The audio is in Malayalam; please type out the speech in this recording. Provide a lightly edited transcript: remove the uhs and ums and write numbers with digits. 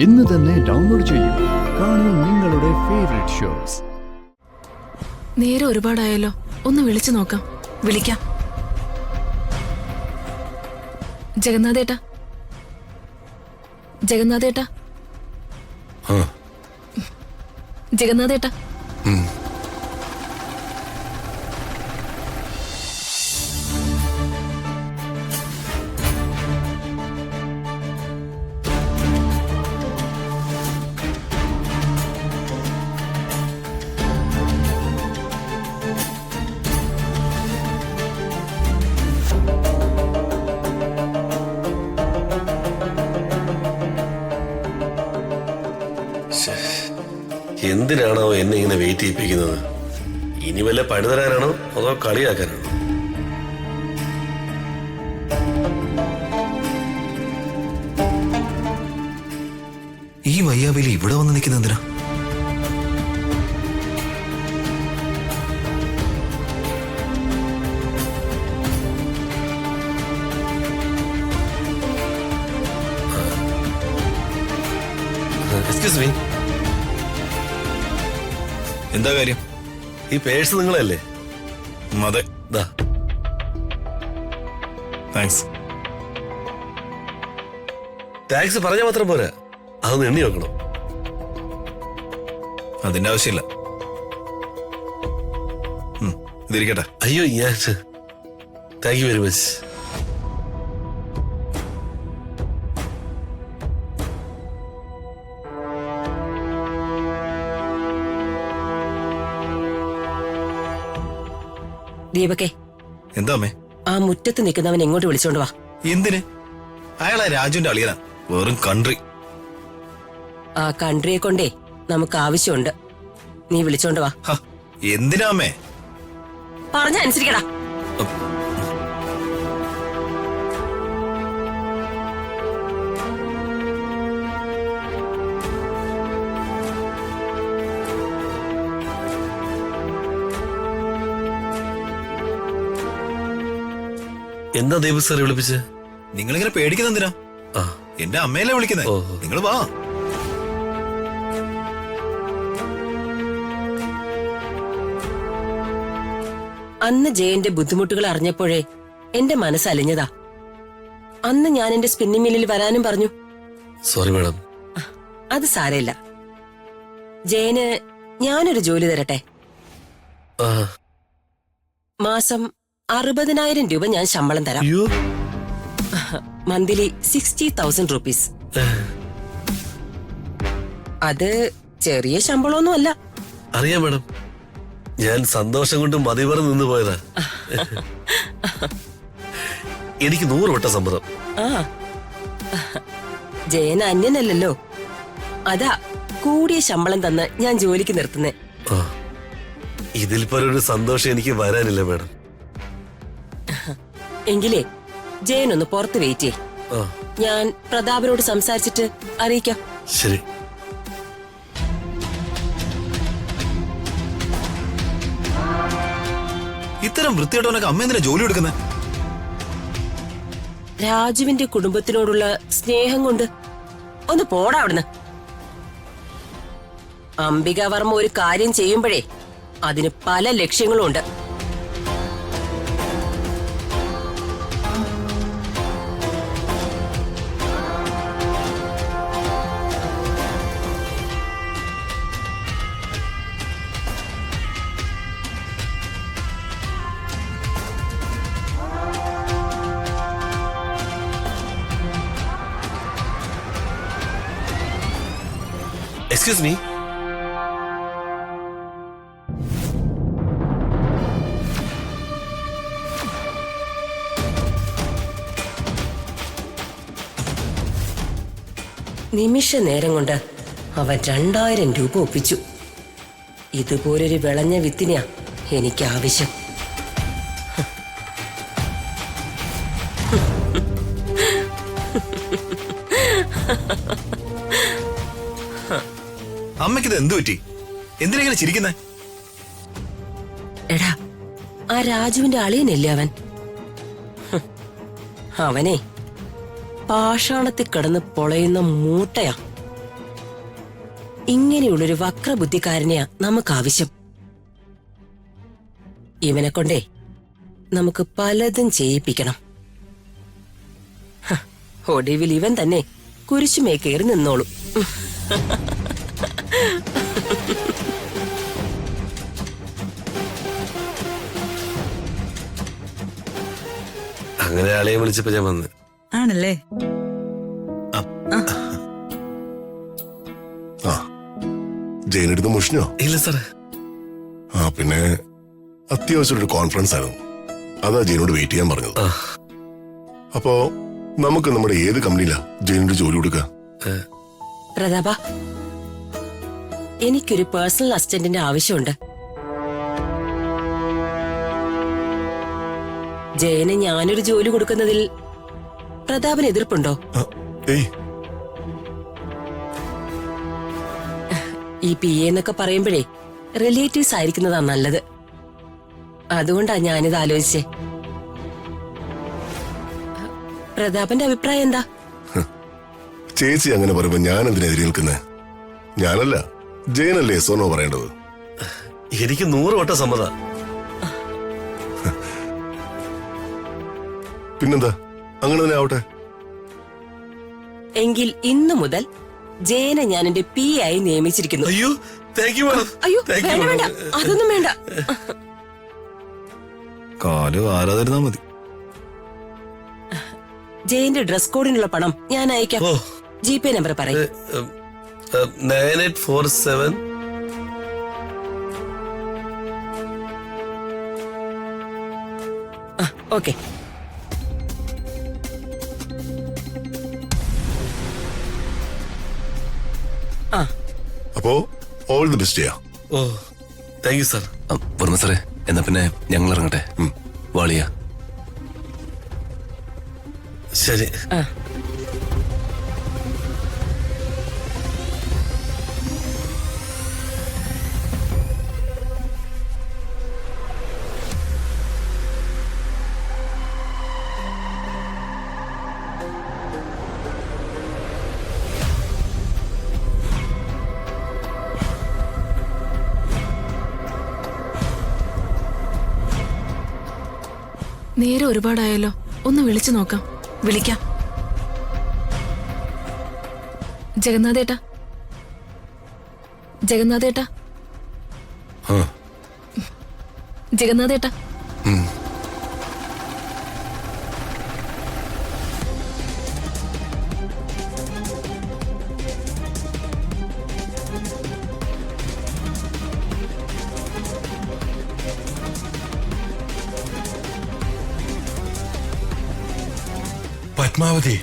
ഇന്ന് തന്നെ ഡൗൺലോഡ് ചെയ്യൂ. കാണൂ നിങ്ങളുടെ ഫേവറേറ്റ് ഷോസ്. നേരെ ഒരുപാടായല്ലോ, ഒന്ന് വിളിച്ചു നോക്കാം. വിളിക്കാം. ജഗന്നാഥേട്ടാ, ജഗന്നാഥേട്ടാ, ജഗന്നാഥേട്ടാ. എന്തിനാണോ എന്നെ ഇങ്ങനെ വെയിറ്റ് ചെയ്യിപ്പിക്കുന്നത്? ഇനി വല്ല പണി തരാനാണോ അതോ കളിയാക്കാനാണോ? ഈ വയ്യാവേലി ഇവിടെ വന്ന് നിൽക്കുന്ന എന്തിനാ? എക്സ്ക്യൂസ് മീ, എന്താ കാര്യം? ഈ പേഴ്സ് നിങ്ങളല്ലേ? അതെ. താങ്ക്സ്. ടാക്സ് പറഞ്ഞാൽ മാത്രം പോരാ, അതൊന്ന് എണ്ണി വെക്കണം. അതിന്റെ ആവശ്യമില്ല. ഇതിരിക്കട്ടെ. അയ്യോ, ഞാൻ താങ്ക് യു വെരി മച്ച്. ദീപകേ, എന്താ അമ്മേ? ആ മുറ്റത്ത് നിൽക്കുന്നവൻ എങ്ങോട്ട് വിളിച്ചോണ്ട് വാ. എന്തിന്? അയാളാ രാജുവിന്റെ അളിയനാ, വെറും കൺട്രി. ആ കൺട്രിയെ കൊണ്ടേ നമുക്ക് ആവശ്യമുണ്ട്. നീ വിളിച്ചോണ്ട് വാ. എന്തിനാ അമ്മേ? പറഞ്ഞ അനുസരിക്കടാ. എന്താ ദീപു സാറെ വിളിപ്പിച്ച്? നിങ്ങളിങ്ങനെ പേടിക്കുന്ന എന്തിനാ? എന്റെ അമ്മയല്ലേ വിളിക്കുന്നേ. നിങ്ങൾ വാ. അന്ന് ജയന്റെ ബുദ്ധിമുട്ടുകൾ അറിഞ്ഞപ്പോഴേ എന്റെ മനസ്സ് അലിഞ്ഞതാ. അന്ന് ഞാൻ എന്റെ സ്പിന്നിംഗ് മില്ലിൽ വരാനും പറഞ്ഞു. Sorry madam. അത് സാരമില്ല. ജയന് ഞാനൊരു ജോലി തരട്ടെ. മാസം 60,000 രൂപ ഞാൻ ശമ്പളം തരാം. Monthly 60,000 rupees. അത് ചെറിയ ശമ്പളമൊന്നും അല്ല. അറിയാം മാഡം, ഞാൻ സന്തോഷം കൊണ്ട് മതിവറ നിന്ന് പോയതാ. എനിക്ക് 100 വട്ട സമ്മതം. ജയൻ അന്യനല്ലല്ലോ, അതാ കൂടിയ ശമ്പളം തന്ന് ഞാൻ ജോലിക്ക് നിർത്തുന്നേ. ഇതിൽ പോലൊരു സന്തോഷം എനിക്ക് വരാനില്ല മാഡം. എങ്കിലേ ജയൻ ഒന്ന് പുറത്ത് വെയിറ്റ് ചെയ്യ്. ഞാൻ പ്രതാപനോട് സംസാരിച്ചിട്ട് അറിയിക്കാം. ശരി. ഇത്തരം വൃത്തിയോട്ടവനൊക്കെ അമ്മ എന്തിനാ ജോലി എടുക്കുന്നത്? രാജുവിന്റെ കുടുംബത്തിനോടുള്ള സ്നേഹം കൊണ്ട്. ഒന്ന് പോടാ അവിടുന്ന്. അംബികാവർമ്മ ഒരു കാര്യം ചെയ്യുമ്പോഴേ അതിന് പല ലക്ഷ്യങ്ങളും ഉണ്ട്. Excuse me. നിമിഷ നേരം കൊണ്ട് അവൻ 2,000 രൂപ ഒപ്പിച്ചു. ഇതുപോലൊരു വിളഞ്ഞ വിത്തിനെയാ എനിക്ക് ആവശ്യം. അമ്മയ്ക്കിത് എന്തു പറ്റി? എന്തിനെങ്ങനെ ചിരിക്കുന്നേ? എടാ, ആ രാജുവിന്റെ അളിയനല്ലേ അവൻ? അവനെ പാഷാണത്തിൽ കിടന്ന് പൊളയുന്ന മൂട്ടയാ. ഇങ്ങനെയുള്ളൊരു വക്രബുദ്ധിക്കാരനെയാ നമുക്ക് ആവശ്യം. ഇവനെ കൊണ്ടേ നമുക്ക് പലതും ചെയ്യിപ്പിക്കണം. ഹ, ഒടുവിൽ ഇവൻ തന്നെ കുരിശുമേ കയറി നിന്നോളും. അങ്ങനെ ആളെയും വിളിച്ചപ്പോ ഞാൻ വന്ന്. ആണല്ലേ? ജയിലെടുത്ത് മുഷിഞ്ഞോ? ഇല്ല സാറേ. പിന്നെ അത്യാവശ്യം ഒരു കോൺഫറൻസ് ആയിരുന്നു, അതാ ജയിനോട് വെയിറ്റ് ചെയ്യാൻ പറഞ്ഞത്. അപ്പോ നമുക്ക് നമ്മുടെ ഏത് കമ്പനിയിലാ ജയിനോട് ജോലി കൊടുക്ക? പ്രതാപ, എനിക്കൊരു പേഴ്സണൽ അസിസ്റ്റന്റിന്റെ ആവശ്യമുണ്ട്. ജയന് ഞാനൊരു ജോലി കൊടുക്കുന്നതിൽ പ്രതാപന് എതിർപ്പുണ്ടോ? ഏയ്, ഈ പി എന്നൊക്കെ പറയുമ്പോഴേ റിലേറ്റീവ്സ് ആയിരിക്കുന്നതാ നല്ലത്. അതുകൊണ്ടാ ഞാനിത് ആലോചിച്ചേ. പ്രതാപന്റെ അഭിപ്രായം എന്താ? ചേച്ചി അങ്ങനെ പറയുമ്പോ ഞാൻ എന്തിനാ എതിരെ നിൽക്കുന്നേ? ഞാനല്ല, ജയനല്ലേ സോനോ പറയേണ്ടത്. എനിക്ക് 100 വട്ടം സമ്മത. പിന്നെന്താ, അങ്ങനെ തന്നെ ആവട്ടെ. എങ്കിൽ ഇന്നു മുതൽ ജയനെ ഞാൻ എന്റെ പി ആയി നിയമിച്ചിരിക്കുന്നു. അയ്യോ, താങ്ക് യു മാഡം. അയ്യോ വേണ്ട വേണ്ട, അതൊന്നും വേണ്ട. കാല് ആരാതിരുന്നാ മതി. ജയന്റെ ഡ്രസ് കോഡിനുള്ള പണം ഞാൻ അയക്കാം. ഓ. GPay നമ്പർ പറയും. 9847 ഓക്കെ. അപ്പോ ഓൾ ദി ബെസ്റ്റ് ചെയ്യാം. ഓ, താങ്ക് യു സാർ. വർമ്മ സാറേ, എന്നാ പിന്നെ ഞങ്ങൾ ഇറങ്ങട്ടെ. വാളിയ. ശരി. നേരെ ഒരുപാടായല്ലോ, ഒന്ന് വിളിച്ചു നോക്കാം. വിളിക്കാം. ജഗന്നാഥേട്ടാ, ജഗന്നാഥേട്ടാ, ജഗന്നാഥേട്ടാ. പത്മാവതി,